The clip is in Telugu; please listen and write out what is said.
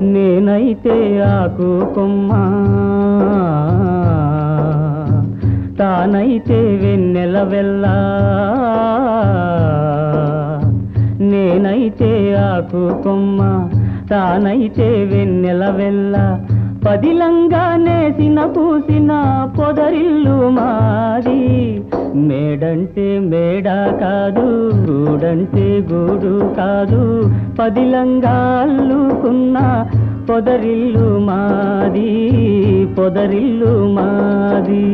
నేనైతే ఆకు కొమ్మ తానైతే వెన్నెల వెళ్ళ నేనైతే ఆకు కొమ్మ తానైతే వెన్నెల వెళ్ళ పదిలంగా నేసిన పూసిన పొదరిల్లు మాది మేడంటే మేడ కాదు గూడంటే గూడు కాదు పదిలంగా అల్లుకున్న పొదరిల్లు మాది పొదరిల్లు మాది